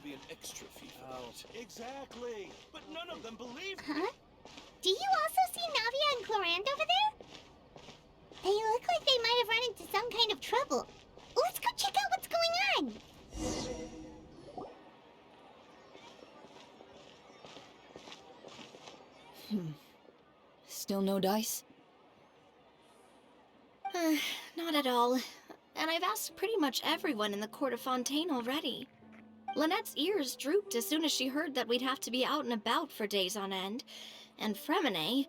There'll be an extra fee for that. Exactly. But none of them believe me. Huh? Do you also see Navia and Chlorinde over there? They look like they might have run into some kind of trouble. Let's go check out what's going on. Still no dice? Not at all. And I've asked pretty much everyone in the court of Fontaine already. Lynette's ears drooped as soon as she heard that we'd have to be out and about for days on end. And Fremine,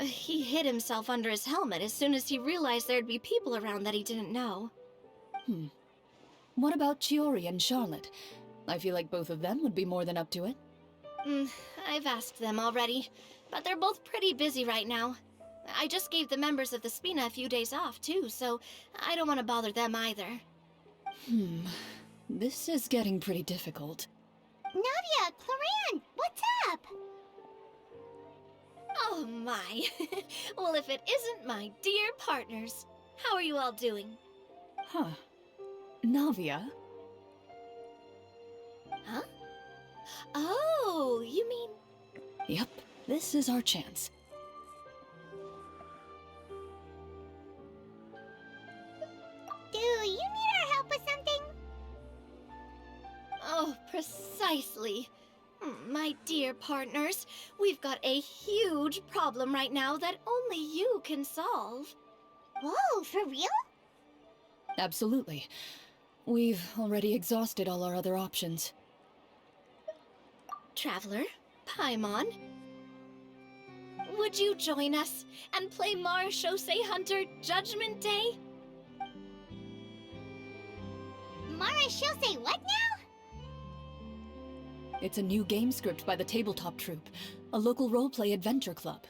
he hid himself under his helmet as soon as he realized there'd be people around that he didn't know. What about Chiori and Charlotte? I feel like both of them would be more than up to it. I've asked them already, but they're both pretty busy right now. I just gave the members of the Spina a few days off, too, so I don't want to bother them either. This is getting pretty difficult. Navia, Chlorinde, what's up? Oh my. Well, if it isn't my dear partners. How are you all doing? Huh. Navia? Huh? Oh, you mean... Yep, this is our chance. Do you need our help with something? Oh, precisely. My dear partners, we've got a huge problem right now that only you can solve. Whoa, for real? Absolutely. We've already exhausted all our other options. Traveler, Paimon, would you join us and play Marechaussee Hunter Judgment Day? Marechaussee what now? It's a new game script by the Tabletop troupe, a local roleplay adventure club.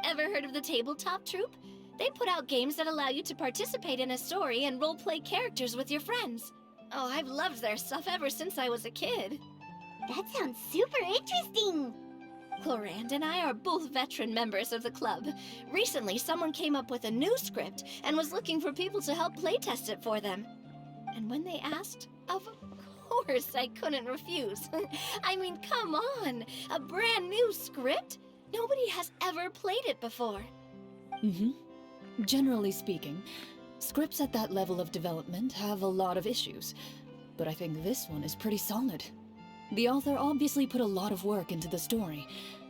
Ever heard of the Tabletop troupe? They put out games that allow you to participate in a story and roleplay characters with your friends. Oh, I've loved their stuff ever since I was a kid. That sounds super interesting. Chlorinde and I are both veteran members of the club. Recently, someone came up with a new script and was looking for people to help playtest it for them. And when they asked, of course I couldn't refuse. I mean, come on! A brand new script? Nobody has ever played it before. Generally speaking, scripts at that level of development have a lot of issues, but I think this one is pretty solid. The author obviously put a lot of work into the story,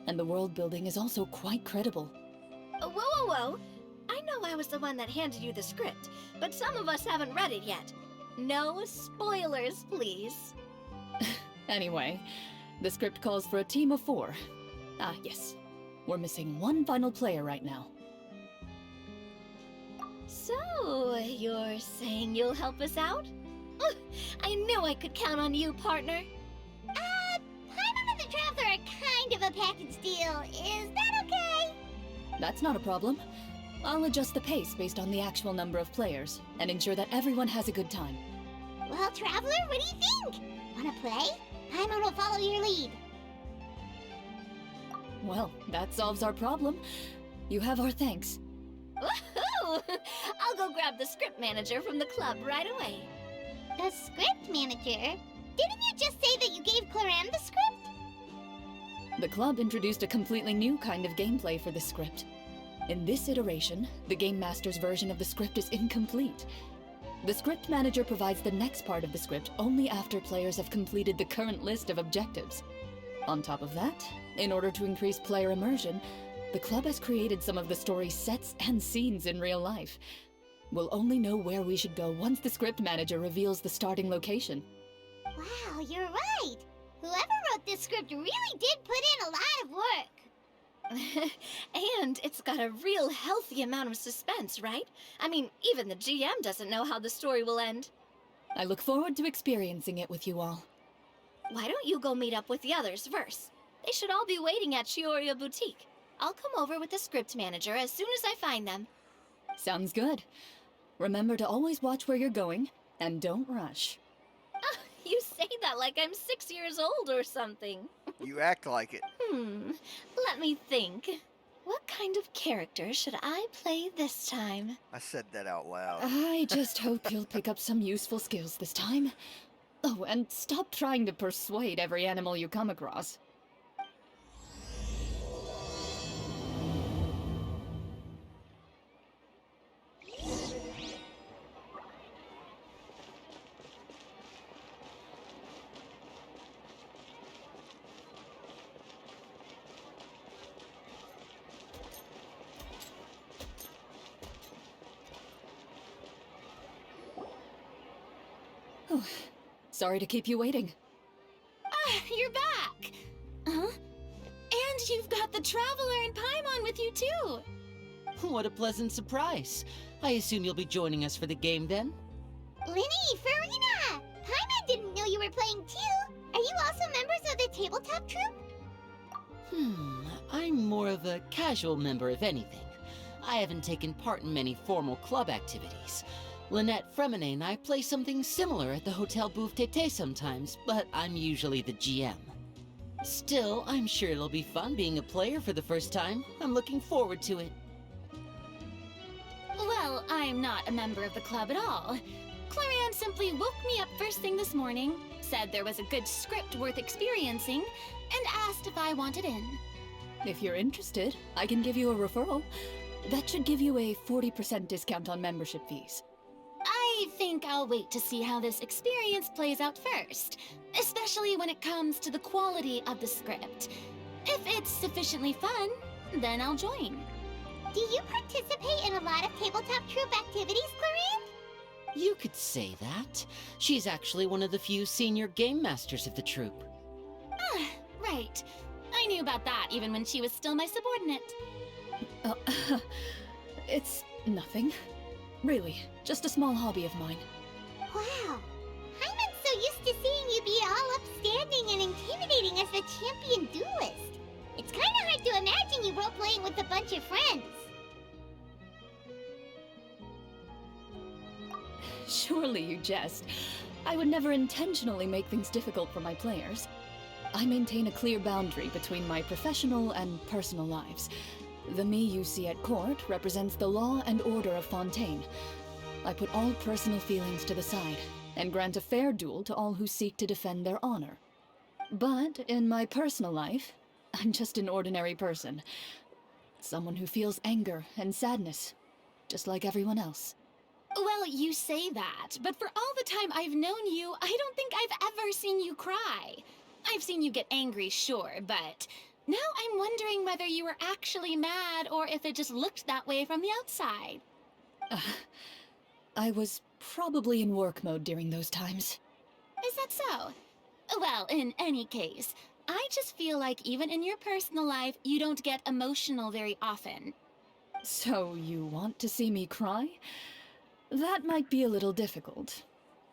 and the world building is also quite credible. Whoa, whoa, whoa! I know I was the one that handed you the script, but some of us haven't read it yet. No spoilers, please. Anyway, the script calls for a team of 4. Ah, yes. We're missing one final player right now. So, you're saying you'll help us out? I knew I could count on you, partner. Paimon and the Traveler are kind of a package deal. Is that okay? That's not a problem. I'll adjust the pace based on the actual number of players, and ensure that everyone has a good time. Well, Traveler, what do you think? Wanna play? Paimon will follow your lead. Well, that solves our problem. You have our thanks. Woohoo! I'll go grab the script manager from the club right away. The script manager? Didn't you just say that you gave Chlorinde the script? The club introduced a completely new kind of gameplay for the script. In this iteration, the Game Master's version of the script is incomplete. The script manager provides the next part of the script only after players have completed the current list of objectives. On top of that, in order to increase player immersion, the club has created some of the story's sets and scenes in real life. We'll only know where we should go once the script manager reveals the starting location. Wow, you're right. Whoever wrote this script really did put in a lot of work. And it's got a real healthy amount of suspense, right? I mean, even the GM doesn't know how the story will end. I look forward to experiencing it with you all. Why don't you go meet up with the others first? They should all be waiting at Chioria Boutique. I'll come over with the script manager as soon as I find them. Sounds good. Remember to always watch where you're going, and don't rush. You say that like I'm 6 years old or something. You act like it. Let me think. What kind of character should I play this time? I said that out loud. I just hope you'll pick up some useful skills this time. Oh, and stop trying to persuade every animal you come across. Oh, sorry to keep you waiting. Ah, you're back! Huh? And you've got the Traveler and Paimon with you too! What a pleasant surprise. I assume you'll be joining us for the game then? Linny, Farina! Paimon didn't know you were playing too. Are you also members of the Tabletop troupe? I'm more of a casual member if anything. I haven't taken part in many formal club activities. Lynette Fremine and I play something similar at the Hotel Bouffe Tété sometimes, but I'm usually the GM. Still, I'm sure it'll be fun being a player for the first time. I'm looking forward to it. Well, I'm not a member of the club at all. Chlorinde simply woke me up first thing this morning, said there was a good script worth experiencing, and asked if I wanted in. If you're interested, I can give you a referral. That should give you a 40% discount on membership fees. I think I'll wait to see how this experience plays out first, especially when it comes to the quality of the script. If it's sufficiently fun, then I'll join. Do you participate in a lot of Tabletop troupe activities, Chlorinde? You could say that. She's actually one of the few senior game masters of the troupe. Ah, right. I knew about that even when she was still my subordinate. It's nothing. Really, just a small hobby of mine. Wow. Paimon's so used to seeing you be all upstanding and intimidating as the champion duelist. It's kind of hard to imagine you role-playing with a bunch of friends. Surely you jest. I would never intentionally make things difficult for my players. I maintain a clear boundary between my professional and personal lives. The me you see at court represents the law and order of Fontaine. I put all personal feelings to the side and grant a fair duel to all who seek to defend their honor. But in my personal life, I'm just an ordinary person. Someone who feels anger and sadness, just like everyone else. Well, you say that, but for all the time I've known you, I don't think I've ever seen you cry. I've seen you get angry, sure, but now I'm wondering whether you were actually mad or if it just looked that way from the outside. I was probably in work mode during those times. Is that so? Well, in any case, I just feel like even in your personal life, you don't get emotional very often. So you want to see me cry? That might be a little difficult.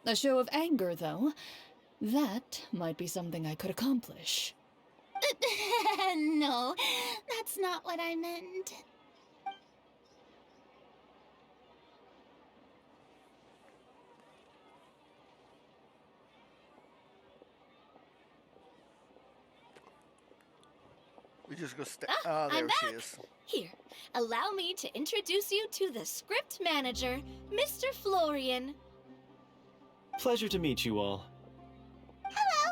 A show of anger, though, that might be something I could accomplish. No, that's not what I meant. We just go I'm there she back. is. Here, allow me to introduce you to the script manager, Mr. Florian. Pleasure to meet you all. Hello.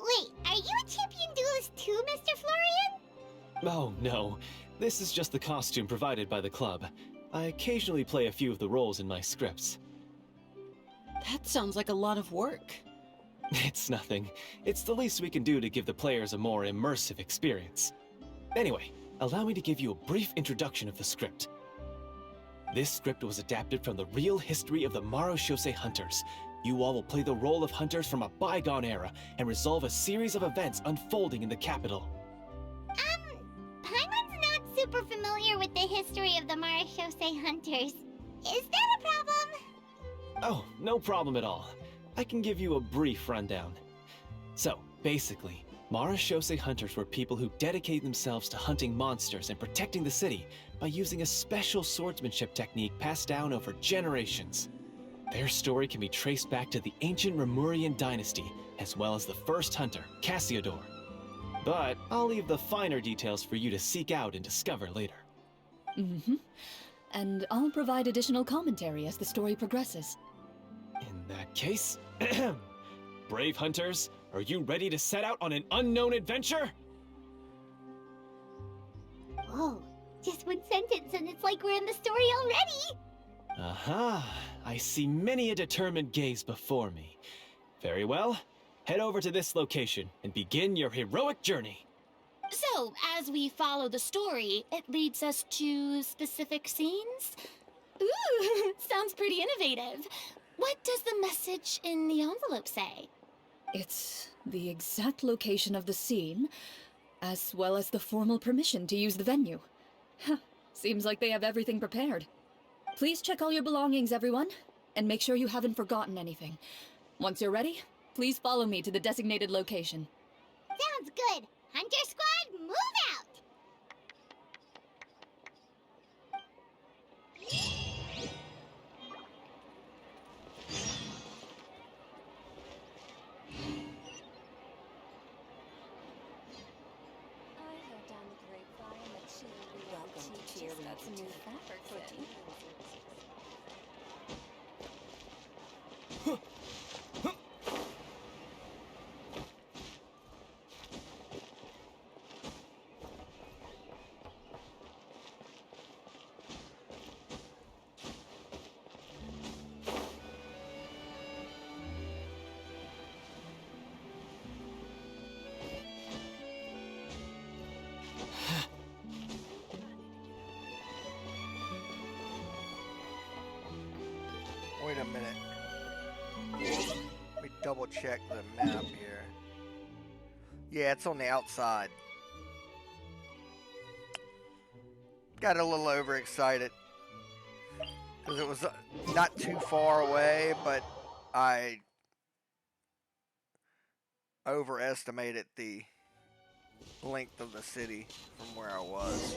Wait, are you a champion duelist too, Mr. Florian? Oh, no. This is just the costume provided by the club. I occasionally play a few of the roles in my scripts. That sounds like a lot of work. It's nothing. It's the least we can do to give the players a more immersive experience. Anyway, allow me to give you a brief introduction of the script. This script was adapted from the real history of the Marechaussee Hunters. You all will play the role of hunters from a bygone era and resolve a series of events unfolding in the capital. Paimon's not super familiar with the history of the Marechaussee Hunters. Is that a problem? Oh, no problem at all. I can give you a brief rundown. So, basically, Marechaussee Hunters were people who dedicated themselves to hunting monsters and protecting the city by using a special swordsmanship technique passed down over generations. Their story can be traced back to the ancient Remurian dynasty, as well as the first hunter, Cassiodor. But I'll leave the finer details for you to seek out and discover later. Mm-hmm. And I'll provide additional commentary as the story progresses. In that case, Brave hunters, are you ready to set out on an unknown adventure? Whoa, just one sentence and it's like we're in the story already! Aha, I see many a determined gaze before me. Very well, head over to this location and begin your heroic journey. So, as we follow the story, it leads us to specific scenes? Ooh, sounds pretty innovative. What does the message in the envelope say? It's the exact location of the scene, as well as the formal permission to use the venue. Huh, seems like they have everything prepared. Please check all your belongings, everyone, and make sure you haven't forgotten anything. Once you're ready, please follow me to the designated location. Sounds good! Hunter Squad, move out! Welcome to Chlorine's new fabric set. Wait a minute. Let me double check the map here. Yeah, it's on the outside. Got a little overexcited. Because it was not too far away, but I overestimated the length of the city from where I was.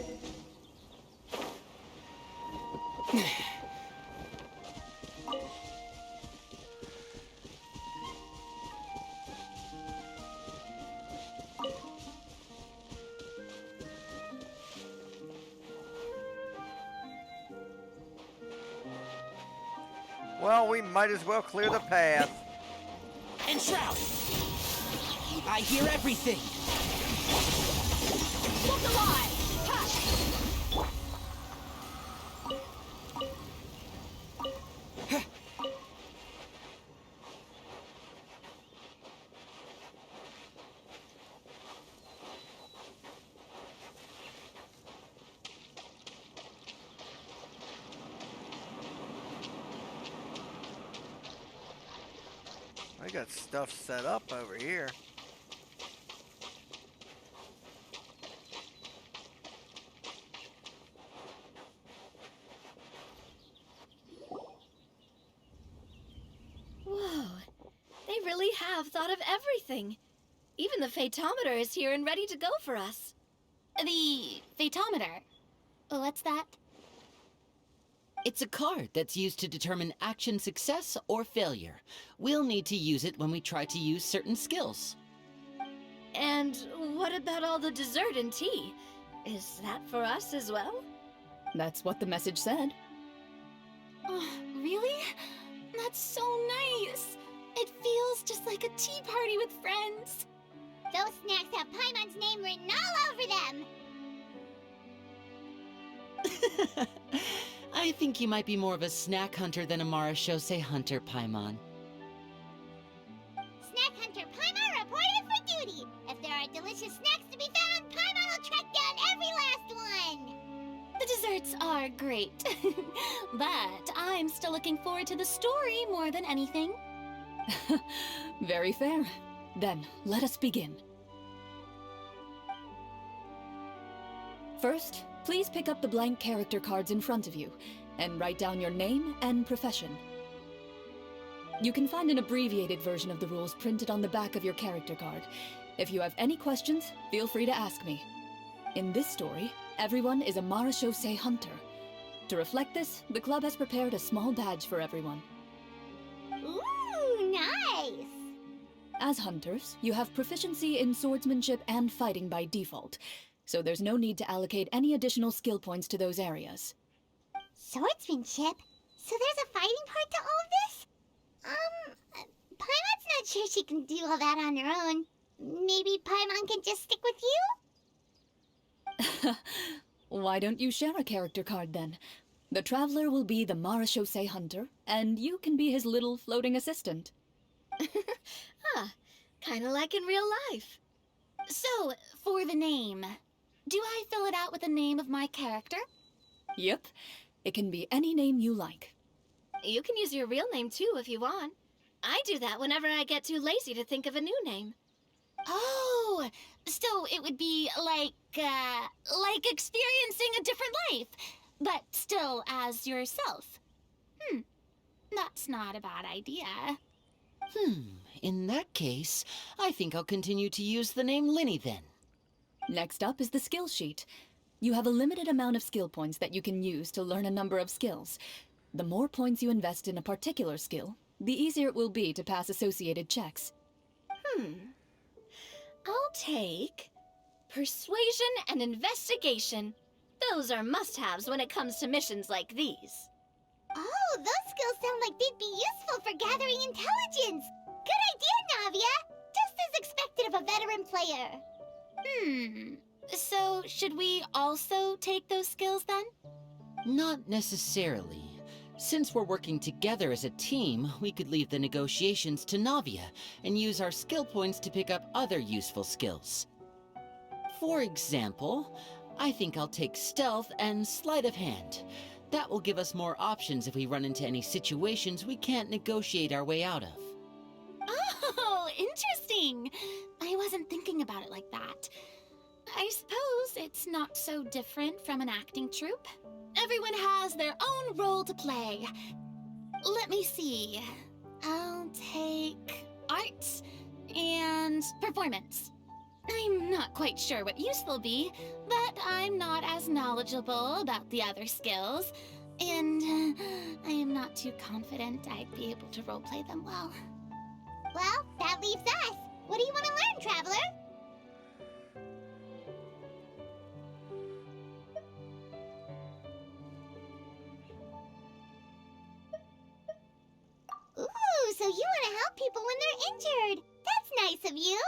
Well, we might as well clear the path. And Shroud! I hear everything! Look alive! Hush! I got stuff set up over here. Whoa, they really have thought of everything. Even the phaetometer is here and ready to go for us. The phaetometer? What's that? It's a card that's used to determine action success or failure. We'll need to use it when we try to use certain skills. And what about all the dessert and tea? Is that for us as well? That's what the message said. Oh, really? That's so nice. It feels just like a tea party with friends. Those snacks have Paimon's name written all over them! I think you might be more of a snack hunter than a Marashose hunter, Paimon. Snack Hunter Paimon reported for duty! If there are delicious snacks to be found, Paimon will track down every last one! The desserts are great, but I'm still looking forward to the story more than anything. Very fair. Then, let us begin. First, please pick up the blank character cards in front of you, and write down your name and profession. You can find an abbreviated version of the rules printed on the back of your character card. If you have any questions, feel free to ask me. In this story, everyone is a Marashose hunter. To reflect this, the club has prepared a small badge for everyone. Ooh, nice! As hunters, you have proficiency in swordsmanship and fighting by default, so there's no need to allocate any additional skill points to those areas. Swordsmanship? So there's a fighting part to all of this? Paimon's not sure she can do all that on her own. Maybe Paimon can just stick with you? Why don't you share a character card then? The Traveler will be the Marechaussee Hunter, and you can be his little floating assistant. Ah, kinda like in real life. So, for the name, do I fill it out with the name of my character? Yep, it can be any name you like. You can use your real name too if you want. I do that whenever I get too lazy to think of a new name. Oh, so it would be like experiencing a different life, but still as yourself. That's not a bad idea. In that case, I think I'll continue to use the name Linny then. Next up is the skill sheet. You have a limited amount of skill points that you can use to learn a number of skills. The more points you invest in a particular skill, the easier it will be to pass associated checks. I'll take persuasion and investigation. Those are must-haves when it comes to missions like these. Oh, those skills sound like they'd be useful for gathering intelligence. Good idea, Navia. Just as expected of a veteran player. So should we also take those skills then? Not necessarily. Since we're working together as a team, we could leave the negotiations to Navia and use our skill points to pick up other useful skills. For example, I think I'll take stealth and sleight of hand. That will give us more options if we run into any situations we can't negotiate our way out of. Oh, interesting. I wasn't thinking about it like that. I suppose it's not so different from an acting troupe. Everyone has their own role to play. Let me see. I'll take art and performance. I'm not quite sure what use they'll be, but I'm not as knowledgeable about the other skills, and I am not too confident I'd be able to roleplay them well. Well, that leaves us. What do you want to learn, Traveler? Ooh, so you want to help people when they're injured. That's nice of you.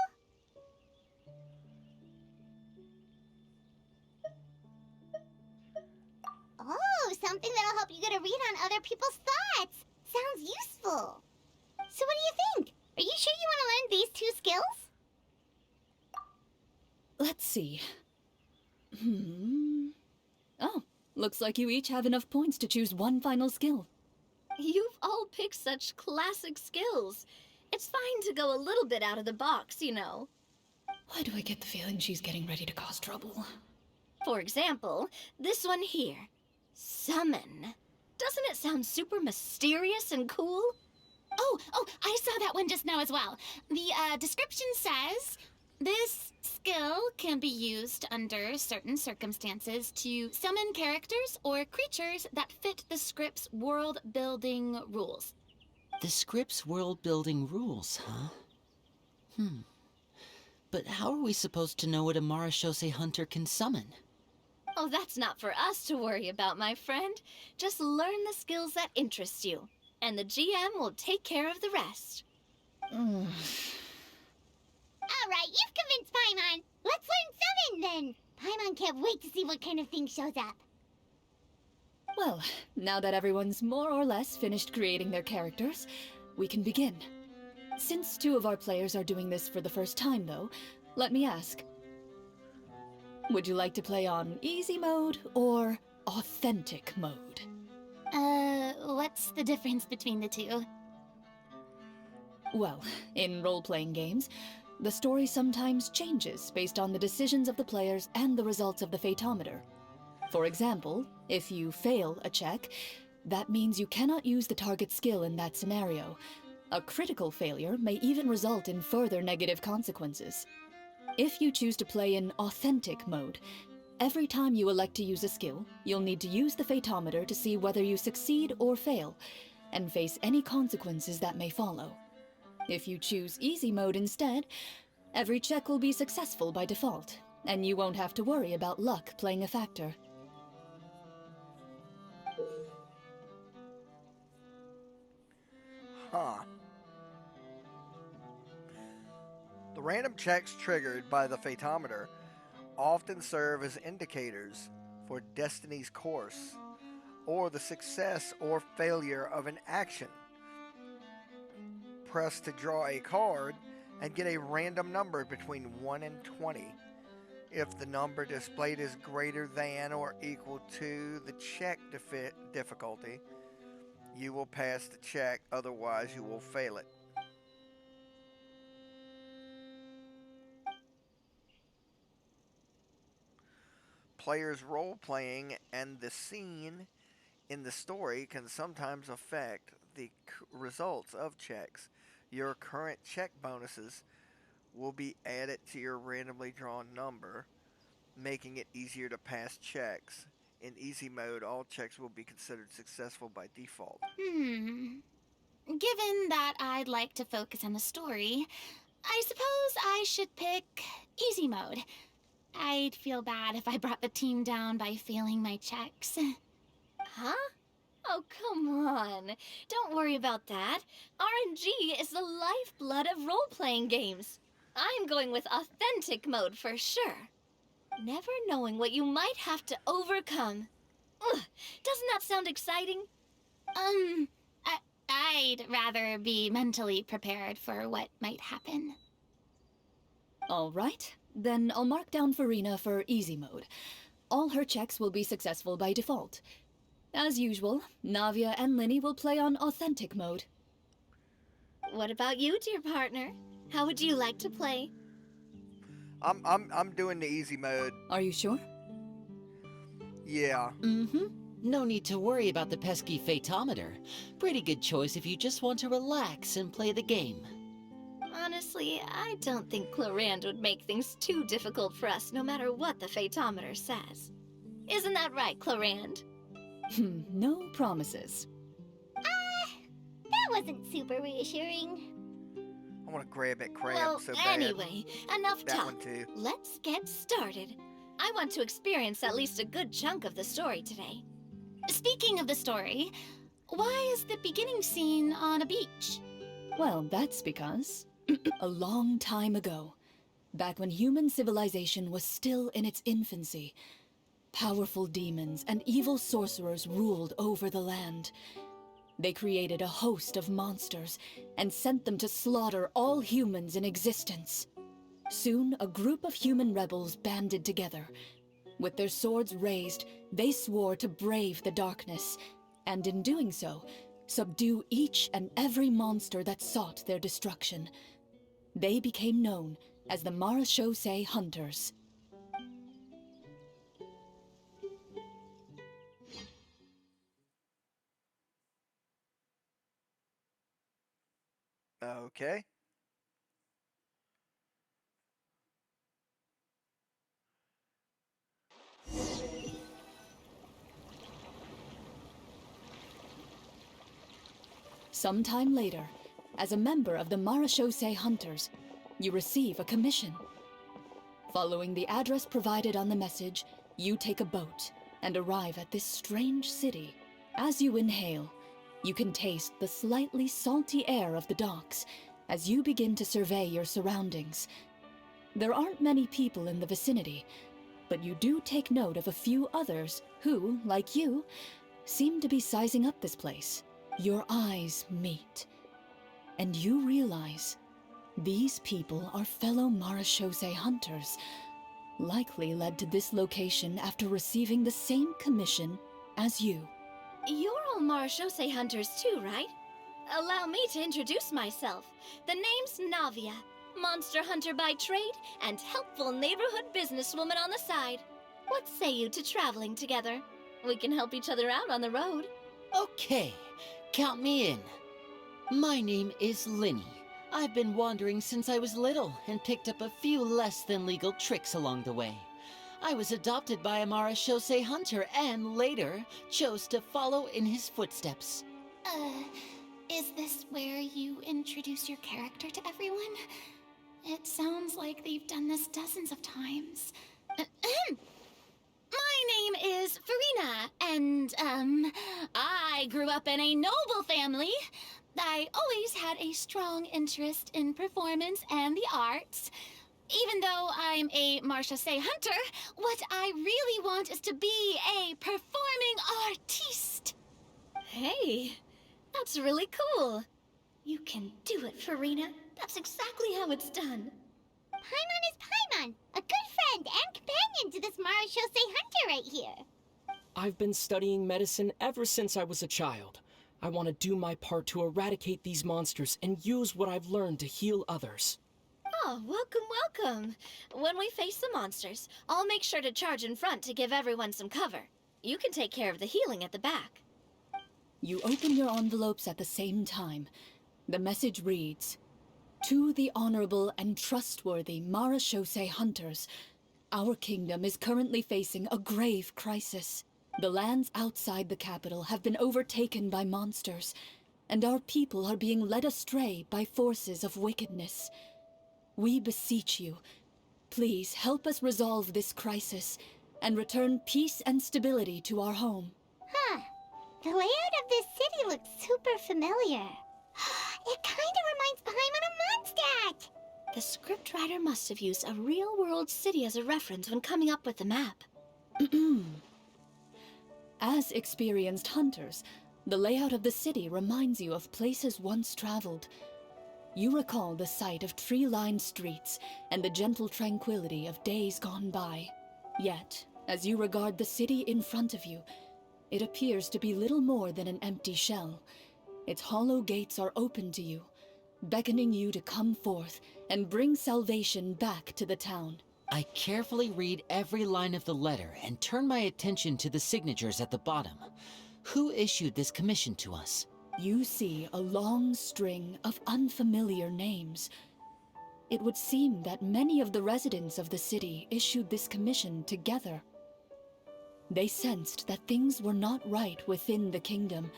Oh, something that'll help you get a read on other people's thoughts. Sounds useful. So what do you think? Are you sure you want to learn these two skills? Let's see. Oh, looks like you each have enough points to choose one final skill. You've all picked such classic skills. It's fine to go a little bit out of the box, you know. Why do I get the feeling she's getting ready to cause trouble? For example, this one here. Summon. Doesn't it sound super mysterious and cool? Oh, I saw that one just now as well. The description says, this skill can be used under certain circumstances to summon characters or creatures that fit the script's world-building rules. The script's world-building rules, huh? But how are we supposed to know what a Marechaussee Hunter can summon? Oh, that's not for us to worry about, my friend. Just learn the skills that interest you, and the GM will take care of the rest. All right, you've convinced Paimon. Let's learn summon then. Paimon can't wait to see what kind of thing shows up. Well, now that everyone's more or less finished creating their characters, we can begin. Since two of our players are doing this for the first time, though, let me ask. Would you like to play on easy mode or authentic mode? What's the difference between the two? Well, in role-playing games, the story sometimes changes based on the decisions of the players and the results of the Fatometer. For example, if you fail a check, that means you cannot use the target skill in that scenario. A critical failure may even result in further negative consequences. If you choose to play in authentic mode, every time you elect to use a skill, you'll need to use the Fatometer to see whether you succeed or fail, and face any consequences that may follow. If you choose easy mode instead, every check will be successful by default, and you won't have to worry about luck playing a factor. Huh. The random checks triggered by the Fatometer often serve as indicators for destiny's course, or the success or failure of an action. Press to draw a card and get a random number between 1 and 20. If the number displayed is greater than or equal to the check difficulty, you will pass the check, otherwise you will fail it. Players' role-playing and the scene in the story can sometimes affect the results of checks. Your current check bonuses will be added to your randomly drawn number, making it easier to pass checks. In easy mode, all checks will be considered successful by default. Given that I'd like to focus on the story, I suppose I should pick easy mode. I'd feel bad if I brought the team down by failing my checks. Huh? Oh, come on. Don't worry about that. RNG is the lifeblood of role-playing games. I'm going with authentic mode for sure. Never knowing what you might have to overcome. Ugh, doesn't that sound exciting? I'd rather be mentally prepared for what might happen. All right, then I'll mark down Farina for easy mode. All her checks will be successful by default. As usual, Navia and Linny will play on authentic mode. What about you, dear partner? How would you like to play? I'm doing the easy mode. Are you sure? Yeah. No need to worry about the pesky Fatometer. Pretty good choice if you just want to relax and play the game. Honestly, I don't think Chlorinde would make things too difficult for us no matter what the Fatometer says. Isn't that right, Chlorinde? No promises. That wasn't super reassuring. I want to grab at Crab Well, so bad. anyway, enough That talk. one too. Let's get started. I want to experience at least a good chunk of the story today. Speaking of the story, why is the beginning scene on a beach? Well, that's because a long time ago, back when human civilization was still in its infancy, powerful demons and evil sorcerers ruled over the land. They created a host of monsters and sent them to slaughter all humans in existence. Soon, a group of human rebels banded together. With their swords raised, they swore to brave the darkness, and in doing so, subdue each and every monster that sought their destruction. They became known as the Marachose Hunters. Okay. Sometime later, as a member of the Marachose Hunters, you receive a commission. Following the address provided on the message, you take a boat and arrive at this strange city. As you inhale, you can taste the slightly salty air of the docks as you begin to survey your surroundings. There aren't many people in the vicinity, but you do take note of a few others who, like you, seem to be sizing up this place. Your eyes meet, and you realize these people are fellow Marachose hunters, likely led to this location after receiving the same commission as you. You're all Marachose hunters too, right? Allow me to introduce myself. The name's Navia, monster hunter by trade and helpful neighborhood businesswoman on the side. What say you to traveling together? We can help each other out on the road. Okay, count me in. My name is Linny. I've been wandering since I was little and picked up a few less than legal tricks along the way. I was adopted by a Marachose hunter and later chose to follow in his footsteps. Is this where you introduce your character to everyone? It sounds like they've done this dozens of times. My name is Farina, and, I grew up in a noble family, I always had a strong interest in performance and the arts. Even though I'm a Marchese hunter, what I really want is to be a performing artiste. Hey, that's really cool. You can do it, Farina. That's exactly how it's done. Paimon is Paimon, a good friend and companion to this Marachose hunter right here. I've been studying medicine ever since I was a child. I want to do my part to eradicate these monsters and use what I've learned to heal others. Oh, welcome, welcome. When we face the monsters, I'll make sure to charge in front to give everyone some cover. You can take care of the healing at the back. You open your envelopes at the same time. The message reads, "To the honorable and trustworthy Marachose hunters, our kingdom is currently facing a grave crisis. The lands outside the capital have been overtaken by monsters, and our people are being led astray by forces of wickedness. We beseech you, please help us resolve this crisis and return peace and stability to our home." Huh. The layout of this city looks super familiar. It kinda reminds Paimon of Mondstadt! The scriptwriter must have used a real-world city as a reference when coming up with the map. As experienced hunters, the layout of the city reminds you of places once traveled. You recall the sight of tree-lined streets and the gentle tranquility of days gone by. Yet, as you regard the city in front of you, it appears to be little more than an empty shell. Its hollow gates are open to you, beckoning you to come forth and bring salvation back to the town. I carefully read every line of the letter and turn my attention to the signatures at the bottom. Who issued this commission to us? You see a long string of unfamiliar names. It would seem that many of the residents of the city issued this commission together. They sensed that things were not right within the kingdom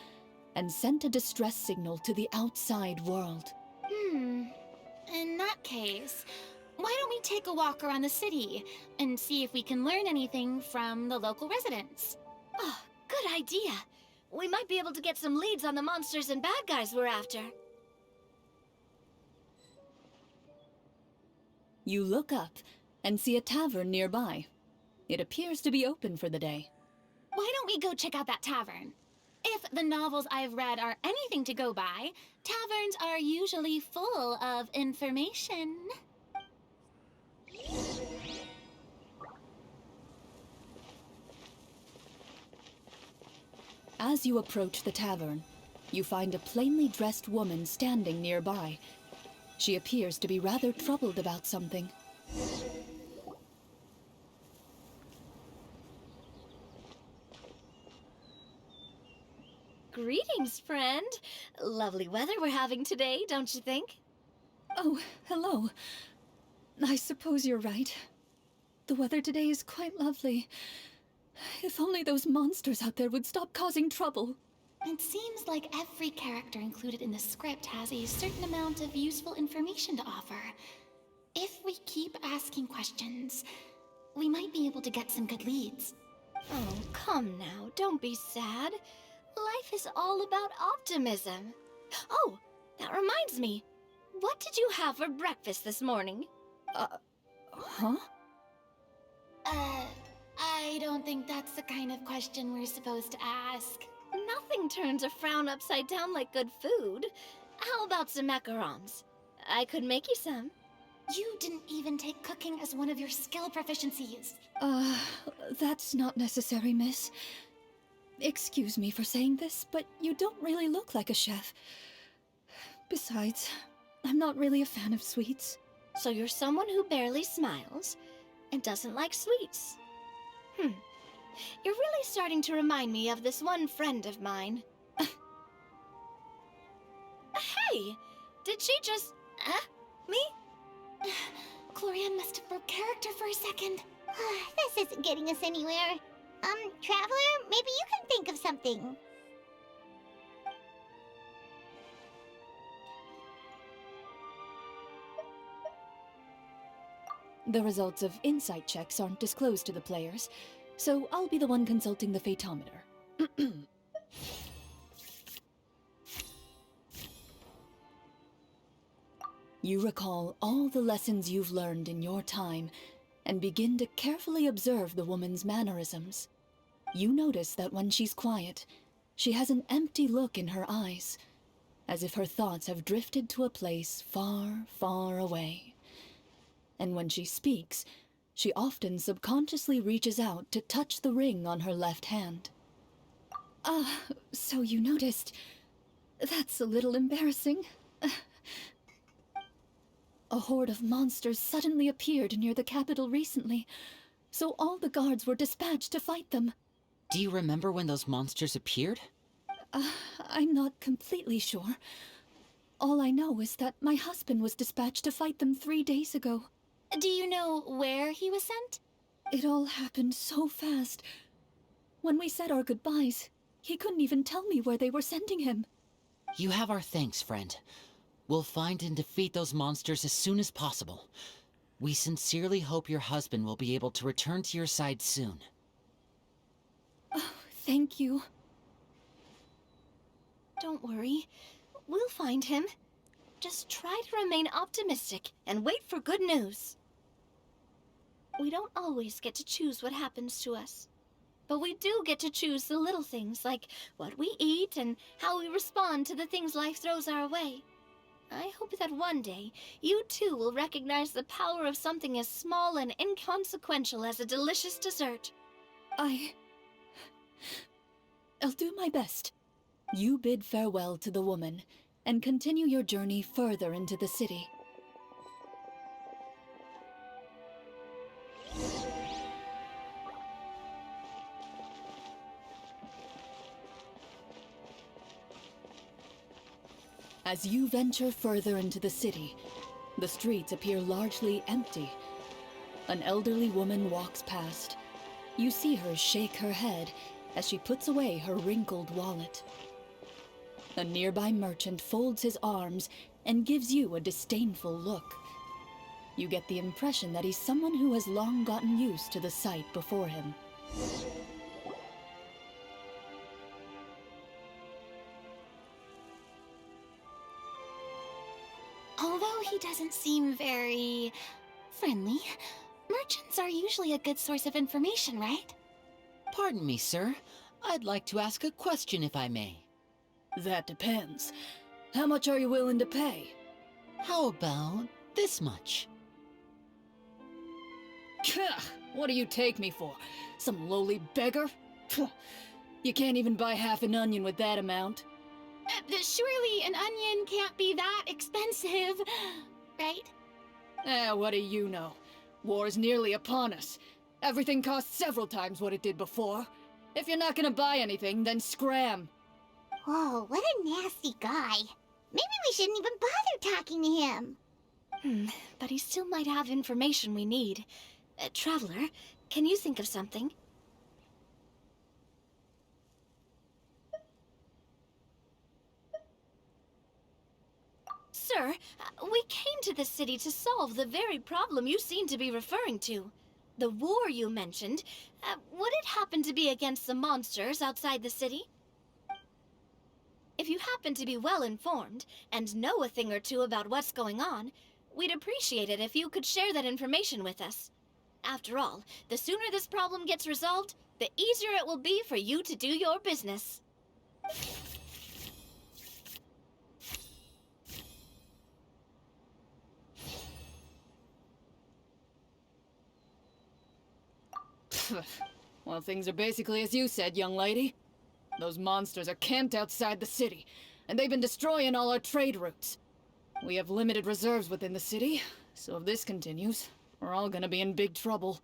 and sent a distress signal to the outside world. In that case, why don't we take a walk around the city and see if we can learn anything from the local residents? Oh, good idea. We might be able to get some leads on the monsters and bad guys we're after. You look up and see a tavern nearby. It appears to be open for the day. Why don't we go check out that tavern? If the novels I've read are anything to go by, taverns are usually full of information. As you approach the tavern, you find a plainly dressed woman standing nearby. She appears to be rather troubled about something. Greetings, friend. Lovely weather we're having today, don't you think? Oh, hello. I suppose you're right. The weather today is quite lovely. If only those monsters out there would stop causing trouble. It seems like every character included in the script has a certain amount of useful information to offer. If we keep asking questions, we might be able to get some good leads. Oh, come now, don't be sad. Life is all about optimism. Oh, that reminds me. What did you have for breakfast this morning? Huh? I don't think that's the kind of question we're supposed to ask. Nothing turns a frown upside down like good food. How about some macarons? I could make you some. You didn't even take cooking as one of your skill proficiencies. That's not necessary, miss. Excuse me for saying this, but you don't really look like a chef. Besides, I'm not really a fan of sweets. So you're someone who barely smiles and doesn't like sweets. You're really starting to remind me of this one friend of mine. Hey! Did she just... me? Chlorinde must have broke character for a second. This isn't getting us anywhere. Traveler, maybe you can think of something. The results of insight checks aren't disclosed to the players, so I'll be the one consulting the fatometer. You recall all the lessons you've learned in your time and begin to carefully observe the woman's mannerisms. You notice that when she's quiet, she has an empty look in her eyes, as if her thoughts have drifted to a place far, far away. And when she speaks, she often subconsciously reaches out to touch the ring on her left hand. So you noticed. That's a little embarrassing. A horde of monsters suddenly appeared near the capital recently, so all the guards were dispatched to fight them. Do you remember when those monsters appeared? I'm not completely sure. All I know is that my husband was dispatched to fight them 3 days ago. Do you know where he was sent? It all happened so fast. When we said our goodbyes, he couldn't even tell me where they were sending him. You have our thanks, friend. We'll find and defeat those monsters as soon as possible. We sincerely hope your husband will be able to return to your side soon. Oh, thank you. Don't worry. We'll find him. Just try to remain optimistic and wait for good news. We don't always get to choose what happens to us. But we do get to choose the little things, like what we eat and how we respond to the things life throws our way. I hope that one day, you too will recognize the power of something as small and inconsequential as a delicious dessert. I'll do my best. You bid farewell to the woman, and continue your journey further into the city. As you venture further into the city, the streets appear largely empty. An elderly woman walks past. You see her shake her head as she puts away her wrinkled wallet. A nearby merchant folds his arms and gives you a disdainful look. You get the impression that he's someone who has long gotten used to the sight before him. Although he doesn't seem very friendly, merchants are usually a good source of information, right? Pardon me, sir. I'd like to ask a question if I may. That depends. How much are you willing to pay? How about this much? What do you take me for? Some lowly beggar? You can't even buy half an onion with that amount. Surely an onion can't be that expensive, right? What do you know? War's nearly upon us. Everything costs several times what it did before. If you're not gonna buy anything, then scram. Whoa, what a nasty guy. Maybe we shouldn't even bother talking to him. But he still might have information we need. Traveler, can you think of something? Sir, we came to this city to solve the very problem you seem to be referring to. The war you mentioned, would it happen to be against the monsters outside the city? If you happen to be well informed and know a thing or two about what's going on, we'd appreciate it if you could share that information with us. After all, the sooner this problem gets resolved, the easier it will be for you to do your business. Well, things are basically as you said, young lady. Those monsters are camped outside the city, and they've been destroying all our trade routes. We have limited reserves within the city, so if this continues, we're all gonna be in big trouble.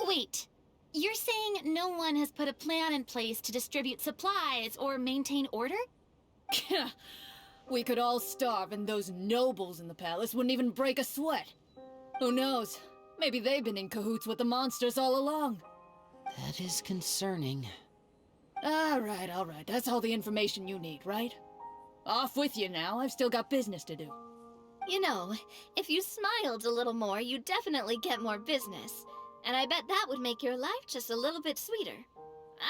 Wait, you're saying no one has put a plan in place to distribute supplies or maintain order? We could all starve and those nobles in the palace wouldn't even break a sweat. Who knows? Maybe they've been in cahoots with the monsters all along. That is concerning. All right. That's all the information you need, right? Off with you now. I've still got business to do. You know, if you smiled a little more, you'd definitely get more business. And I bet that would make your life just a little bit sweeter.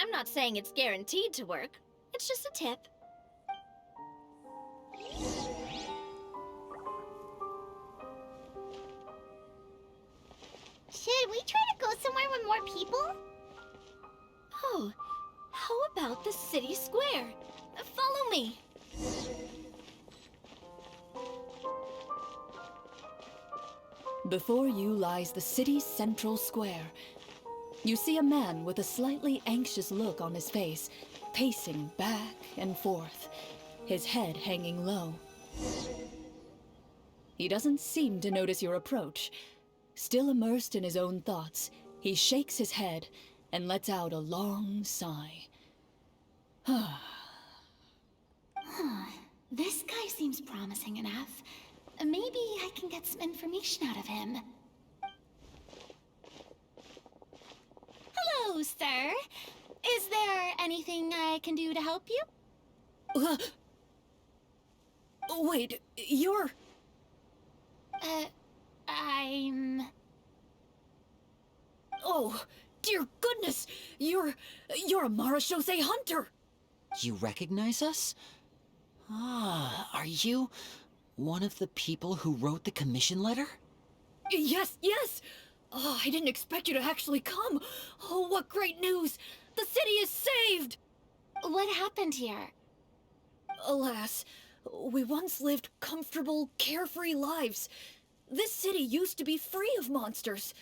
I'm not saying it's guaranteed to work. It's just a tip. should we try to go somewhere with more people? Oh, how about the city square? Follow me. Before you lies the city's central square. You see a man with a slightly anxious look on his face, pacing back and forth, his head hanging low. He doesn't seem to notice your approach. Still immersed in his own thoughts, he shakes his head and lets out a long sigh. This guy seems promising enough. Maybe I can get some information out of him. Hello, sir. Is there anything I can do to help you? Wait, you're... I'm... Oh, dear goodness! You're a Marashose hunter! You recognize us? Ah, are you one of the people who wrote the commission letter? Yes, yes! Oh, I didn't expect you to actually come. Oh, what great news! The city is saved! What happened here? Alas, we once lived comfortable, carefree lives. This city used to be free of monsters.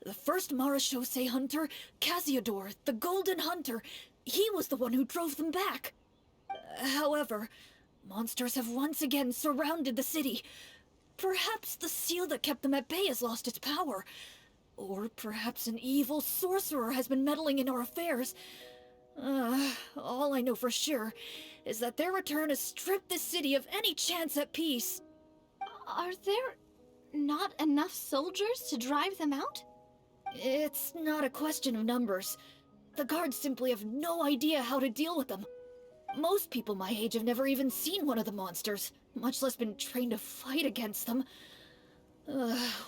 The first Marashose hunter, Casiodor, the Golden Hunter, he was the one who drove them back. However, monsters have once again surrounded the city. Perhaps the seal that kept them at bay has lost its power. Or perhaps an evil sorcerer has been meddling in our affairs. All I know for sure is that their return has stripped this city of any chance at peace. Are there not enough soldiers to drive them out? It's not a question of numbers. The guards simply have no idea how to deal with them. Most people my age have never even seen one of the monsters, much less been trained to fight against them.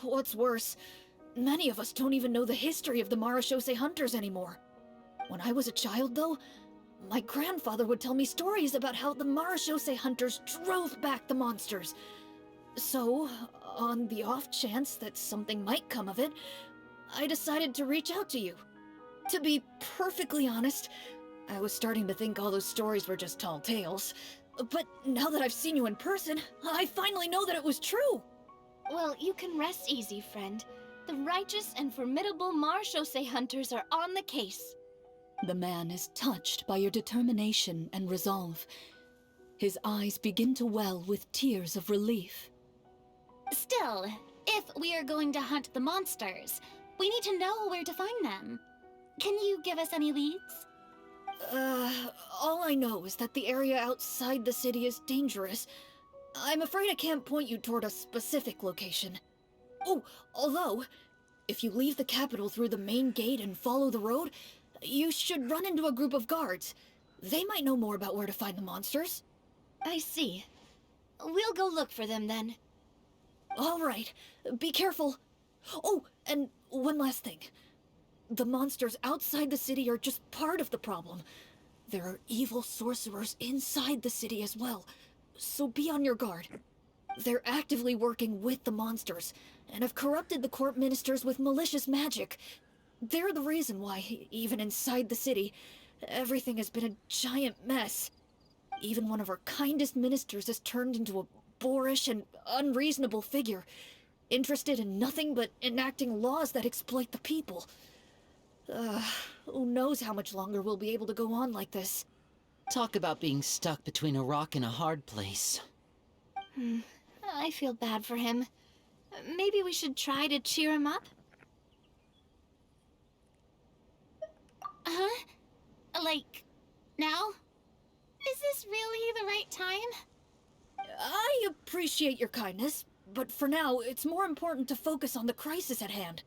What's worse, many of us don't even know the history of the Marashose hunters anymore. When I was a child, though, my grandfather would tell me stories about how the Marashose hunters drove back the monsters. So, on the off chance that something might come of it, I decided to reach out to you. To be perfectly honest, I was starting to think all those stories were just tall tales. But now that I've seen you in person, I finally know that it was true! Well, you can rest easy, friend. The righteous and formidable Marashose hunters are on the case. The man is touched by your determination and resolve. His eyes begin to well with tears of relief. Still, if we are going to hunt the monsters, we need to know where to find them. Can you give us any leads? All I know is that the area outside the city is dangerous. I'm afraid I can't point you toward a specific location. Oh, although, if you leave the capital through the main gate and follow the road, you should run into a group of guards. They might know more about where to find the monsters. I see. We'll go look for them then. All right, be careful. Oh, and one last thing. The monsters outside the city are just part of the problem. There are evil sorcerers inside the city as well, so be on your guard. They're actively working with the monsters, and have corrupted the court ministers with malicious magic. They're the reason why, even inside the city, everything has been a giant mess. Even one of our kindest ministers has turned into a boorish and unreasonable figure, interested in nothing but enacting laws that exploit the people. Who knows how much longer we'll be able to go on like this. Talk about being stuck between a rock and a hard place. I feel bad for him. Maybe we should try to cheer him up? Huh? Like, now? Is this really the right time? I appreciate your kindness, but for now, it's more important to focus on the crisis at hand.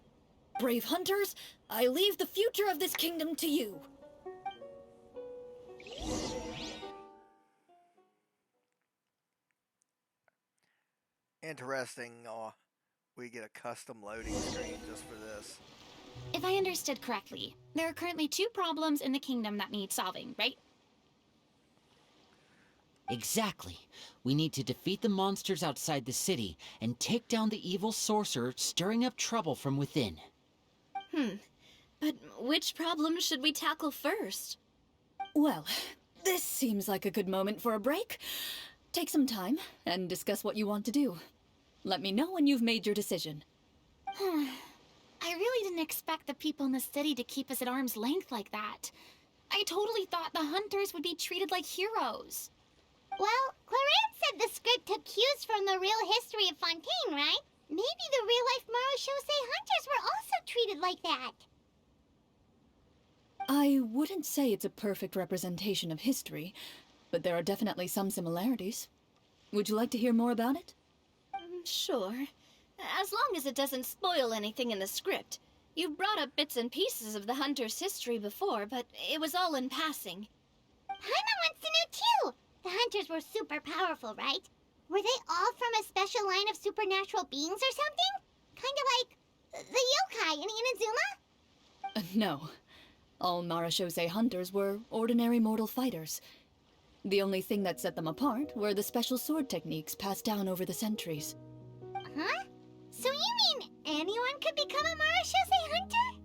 Brave hunters, I leave the future of this kingdom to you. Interesting. We get a custom loading screen just for this. If I understood correctly, there are currently 2 problems in the kingdom that need solving, right? Exactly. We need to defeat the monsters outside the city and take down the evil sorcerer stirring up trouble from within. But which problem should we tackle first? Well, this seems like a good moment for a break. Take some time and discuss what you want to do. Let me know when you've made your decision. I really didn't expect the people in the city to keep us at arm's length like that. I totally thought the hunters would be treated like heroes. Well, Chlorinde said the script took cues from the real history of Fontaine, right? Maybe the real-life Marachose hunters were also treated like that. I wouldn't say it's a perfect representation of history, but there are definitely some similarities. Would you like to hear more about it? Sure. As long as it doesn't spoil anything in the script. You brought up bits and pieces of the hunter's history before, but it was all in passing. Paimon wants to know too! The hunters were super powerful, right? Were they all from a special line of supernatural beings or something? Kind of like the yokai in Inazuma? No. All Marachose hunters were ordinary mortal fighters. The only thing that set them apart were the special sword techniques passed down over the centuries. Huh? So you mean anyone could become a Marachose hunter?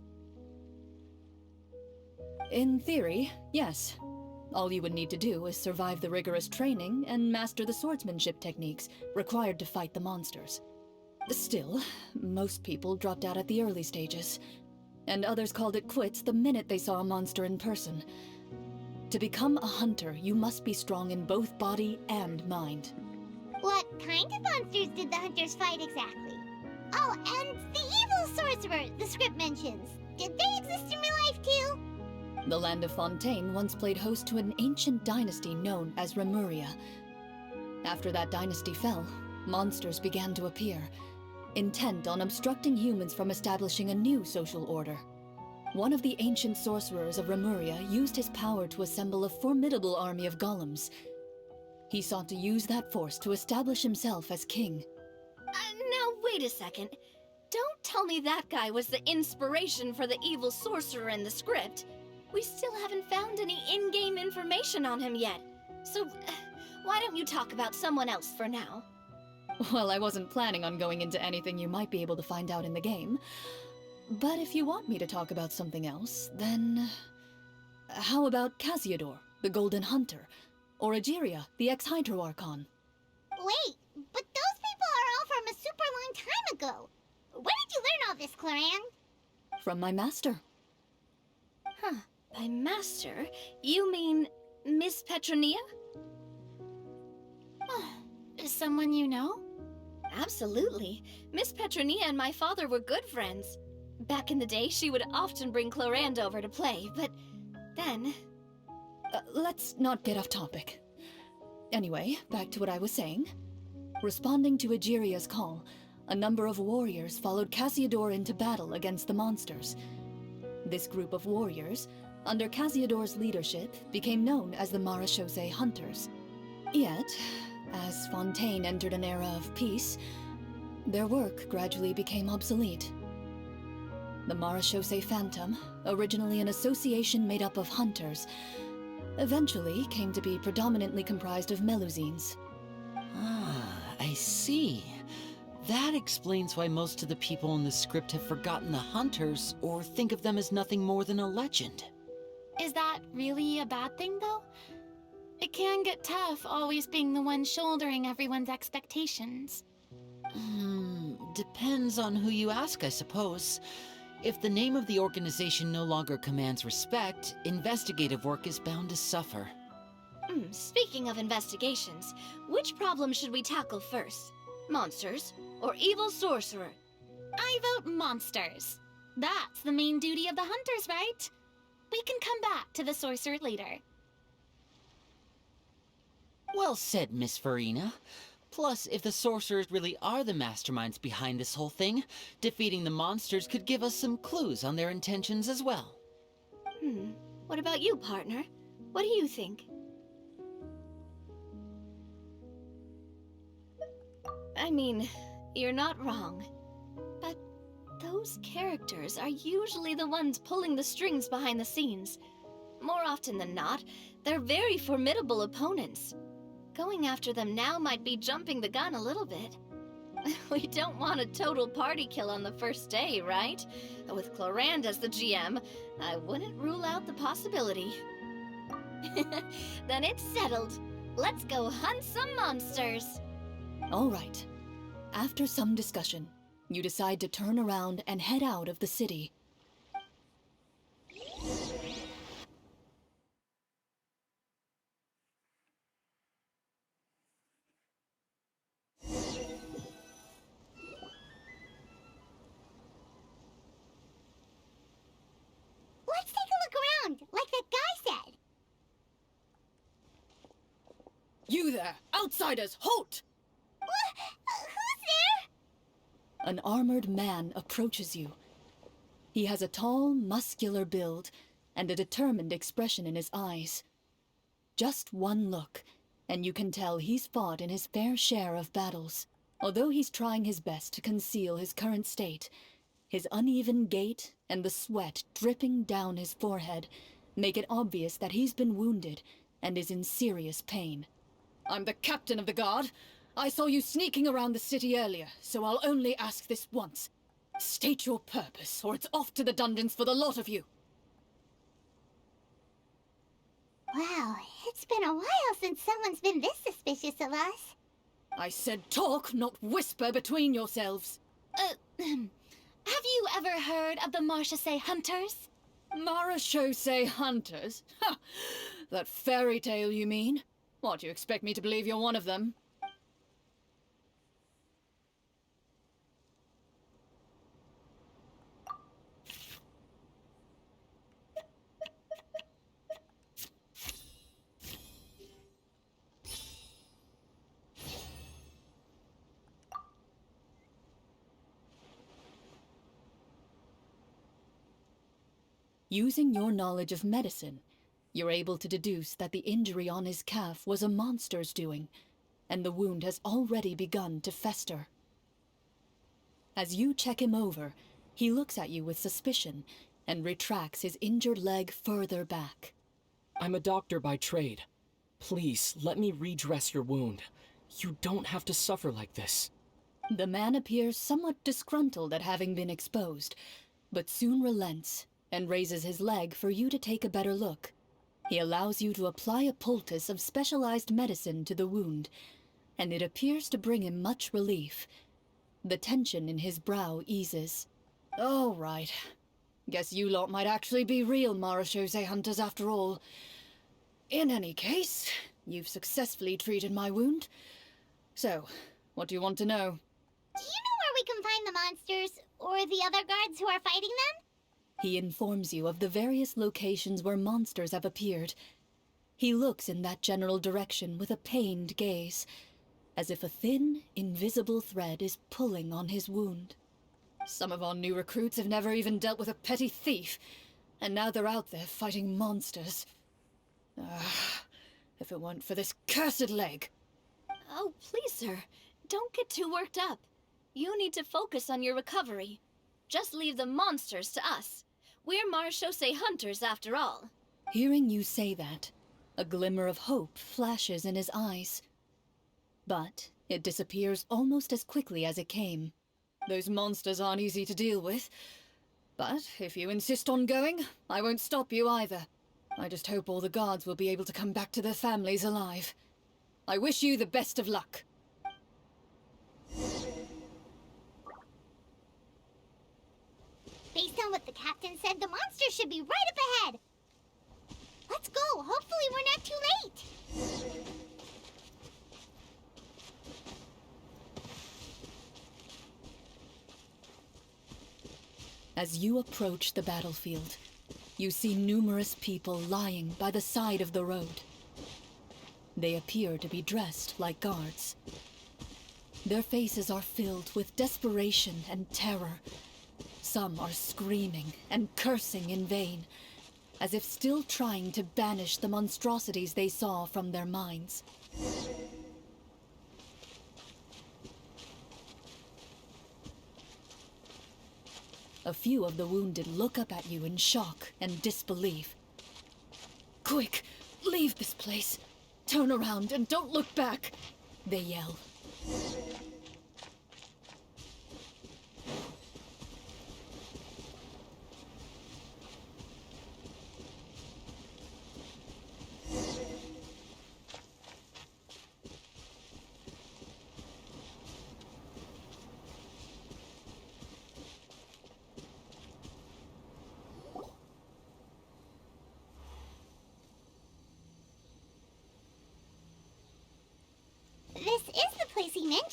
In theory, yes. All you would need to do is survive the rigorous training and master the swordsmanship techniques required to fight the monsters. Still, most people dropped out at the early stages, and others called it quits the minute they saw a monster in person. To become a hunter, you must be strong in both body and mind. What kind of monsters did the hunters fight exactly? Oh, and the evil sorcerer the script mentions. Did they exist in real life too? The land of Fontaine once played host to an ancient dynasty known as Remuria. After that dynasty fell, monsters began to appear, intent on obstructing humans from establishing a new social order. One of the ancient sorcerers of Remuria used his power to assemble a formidable army of golems. He sought to use that force to establish himself as king. Now, wait a second. Don't tell me that guy was the inspiration for the evil sorcerer in the script. We still haven't found any in-game information on him yet. So, why don't you talk about someone else for now? Well, I wasn't planning on going into anything you might be able to find out in the game. But if you want me to talk about something else, then... how about Casiodor, the Golden Hunter? Or Egeria, the ex-Hydro Archon? Wait, but those people are all from a super long time ago. Where did you learn all this, Chlorinde? From my master. Huh. By master, you mean Miss Petronia? Is someone you know? Absolutely. Miss Petronia and my father were good friends. Back in the day, she would often bring Chlorinde over to play, but then... Let's not get off topic. Anyway, back to what I was saying. Responding to Egeria's call, a number of warriors followed Casiodor into battle against the monsters. This group of warriors, under Casiodor's leadership, became known as the Marachose Hunters. Yet, as Fontaine entered an era of peace, their work gradually became obsolete. The Marachose Phantom, originally an association made up of hunters, eventually came to be predominantly comprised of Melusines. Ah, I see. That explains why most of the people in the script have forgotten the hunters or think of them as nothing more than a legend. Is that really a bad thing, though? It can get tough always being the one shouldering everyone's expectations. Depends on who you ask, I suppose. If the name of the organization no longer commands respect, investigative work is bound to suffer. Speaking of investigations, which problem should we tackle first? Monsters or evil sorcerer? I vote monsters. That's the main duty of the hunters, right? We can come back to the sorcerer later. Well said, Miss Farina. Plus, if the sorcerers really are the masterminds behind this whole thing, defeating the monsters could give us some clues on their intentions as well. What about you, partner? What do you think? I mean, you're not wrong. But those characters are usually the ones pulling the strings behind the scenes. More often than not, they're very formidable opponents. Going after them now might be jumping the gun a little bit. We don't want a total party kill on the first day, right? With Chlorinde as the GM, I wouldn't rule out the possibility. Then it's settled. Let's go hunt some monsters. All right. After some discussion, you decide to turn around and head out of the city. Let's take a look around, like that guy said. You there! Outsiders, halt! Who's there? An armored man approaches you. He has a tall, muscular build and a determined expression in his eyes. Just one look, and you can tell he's fought in his fair share of battles. Although he's trying his best to conceal his current state, his uneven gait and the sweat dripping down his forehead make it obvious that he's been wounded and is in serious pain. I'm the captain of the guard. I saw you sneaking around the city earlier, so I'll only ask this once. State your purpose, or it's off to the dungeons for the lot of you. Wow, it's been a while since someone's been this suspicious of us. I said talk, not whisper between yourselves. Have you ever heard of the Marchese Hunters? Marachose hunters? Ha! That fairy tale, you mean? What, do you expect me to believe you're one of them? Using your knowledge of medicine, you're able to deduce that the injury on his calf was a monster's doing, and the wound has already begun to fester. As you check him over, he looks at you with suspicion and retracts his injured leg further back. I'm a doctor by trade. Please, let me redress your wound. You don't have to suffer like this. The man appears somewhat disgruntled at having been exposed, but soon relents and raises his leg for you to take a better look. He allows you to apply a poultice of specialized medicine to the wound, and it appears to bring him much relief. The tension in his brow eases. All right. Guess you lot might actually be real Marachose hunters after all. In any case, you've successfully treated my wound. So, what do you want to know? Do you know where we can find the monsters, or the other guards who are fighting them? He informs you of the various locations where monsters have appeared. He looks in that general direction with a pained gaze, as if a thin, invisible thread is pulling on his wound. Some of our new recruits have never even dealt with a petty thief, and now they're out there fighting monsters. If it weren't for this cursed leg. Oh, please, sir. Don't get too worked up. You need to focus on your recovery. Just leave the monsters to us. We're Marachose hunters, after all. Hearing you say that, a glimmer of hope flashes in his eyes. But it disappears almost as quickly as it came. Those monsters aren't easy to deal with. But if you insist on going, I won't stop you either. I just hope all the guards will be able to come back to their families alive. I wish you the best of luck. Based on what the captain said, the monsters should be right up ahead. Let's go. Hopefully we're not too late. As you approach the battlefield, you see numerous people lying by the side of the road. They appear to be dressed like guards. Their faces are filled with desperation and terror. Some are screaming and cursing in vain, as if still trying to banish the monstrosities they saw from their minds. A few of the wounded look up at you in shock and disbelief. Quick, leave this place. Turn around and don't look back, they yell.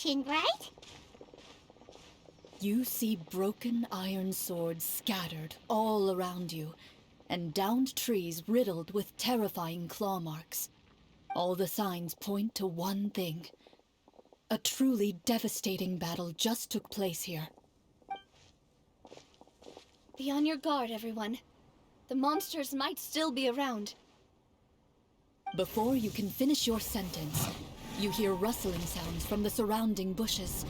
mentioned, right? You see broken iron swords scattered all around you, and downed trees riddled with terrifying claw marks. All the signs point to one thing. A truly devastating battle just took place here. Be on your guard, everyone. The monsters might still be around. Before you can finish your sentence, you hear rustling sounds from the surrounding bushes.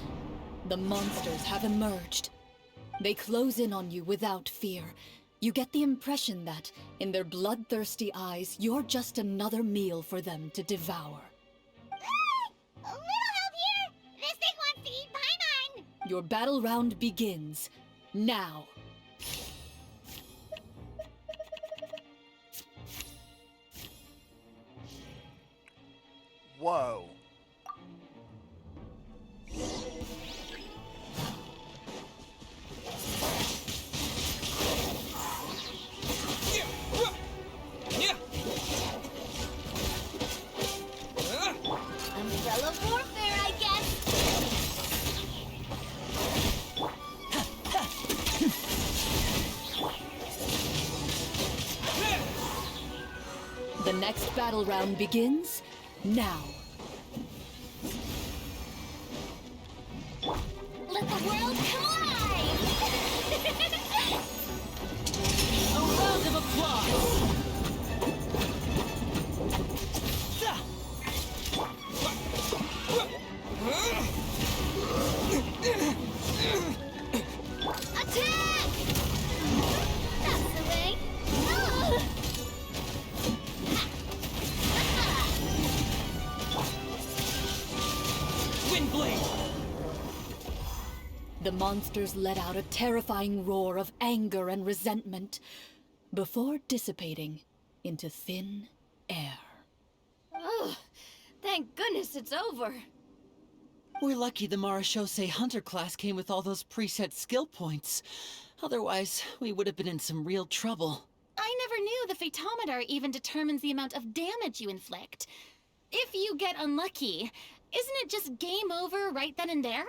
The monsters have emerged. They close in on you without fear. You get the impression that, in their bloodthirsty eyes, you're just another meal for them to devour. A little help here! This thing wants to eat Paimon! Your battle round begins now. Whoa. Umbrella warfare, I guess! The next battle round begins now. Let the world come alive! A round of applause! Attack! That's the way. Windblade! The monsters let out a terrifying roar of anger and resentment before dissipating into thin air. Oh, thank goodness it's over. We're lucky the Marashose Hunter class came with all those preset skill points. Otherwise, we would have been in some real trouble. I never knew the Fatometer even determines the amount of damage you inflict. If you get unlucky, isn't it just game over right then and there?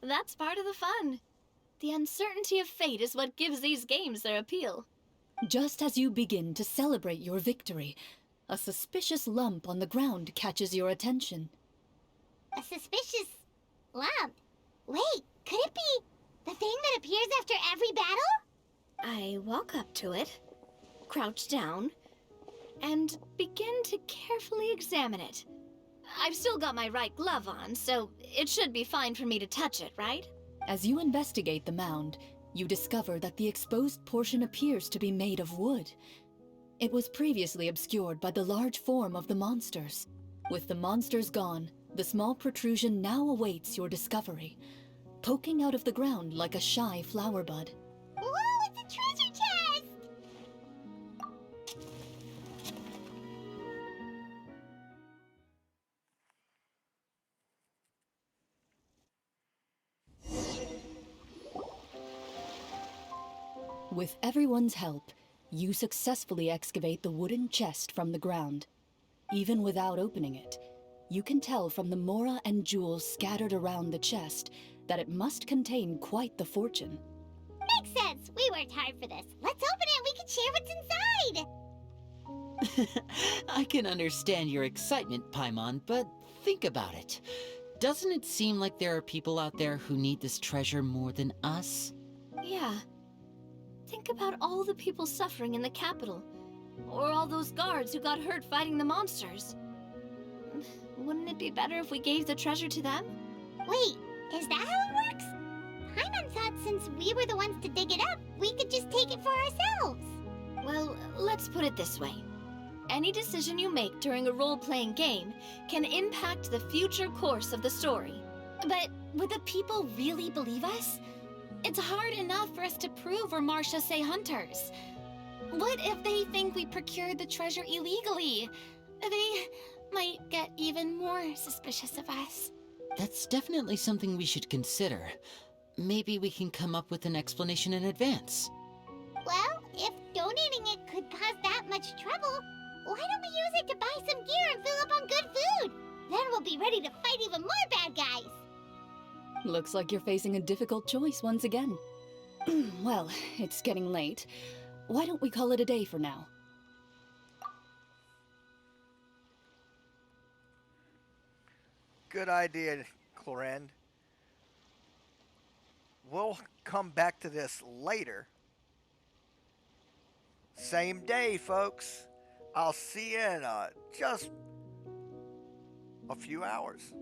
That's part of the fun. The uncertainty of fate is what gives these games their appeal. Just as you begin to celebrate your victory, a suspicious lump on the ground catches your attention. A suspicious lump. Wait, could it be the thing that appears after every battle? I walk up to it, crouch down, and begin to carefully examine it. I've still got my right glove on, so it should be fine for me to touch it, right? As you investigate the mound, you discover that the exposed portion appears to be made of wood. It was previously obscured by the large form of the monsters. With the monsters gone, the small protrusion now awaits your discovery, poking out of the ground like a shy flower bud. Whoa, it's a treasure chest! With everyone's help, you successfully excavate the wooden chest from the ground. Even without opening it, you can tell from the mora and jewels scattered around the chest that it must contain quite the fortune. Makes sense. We worked hard for this. Let's open it and we can share what's inside. I can understand your excitement, Paimon, but think about it. Doesn't it seem like there are people out there who need this treasure more than us? Yeah. Think about all the people suffering in the capital. Or all those guards who got hurt fighting the monsters. Wouldn't it be better if we gave the treasure to them? Wait, is that how it works? Paimon thought since we were the ones to dig it up, we could just take it for ourselves. Well, let's put it this way. Any decision you make during a role-playing game can impact the future course of the story. But would the people really believe us? It's hard enough for us to prove we're Marashose hunters. What if they think we procured the treasure illegally? They might get even more suspicious of us. That's definitely something we should consider. Maybe we can come up with an explanation in advance. Well, if donating it could cause that much trouble, why don't we use it to buy some gear and fill up on good food? Then we'll be ready to fight even more bad guys. Looks like you're facing a difficult choice once again. Well, it's getting late. Why don't we call it a day for now? Good idea, Chlorinde. We'll come back to this later. Same day, folks. I'll see you in just a few hours.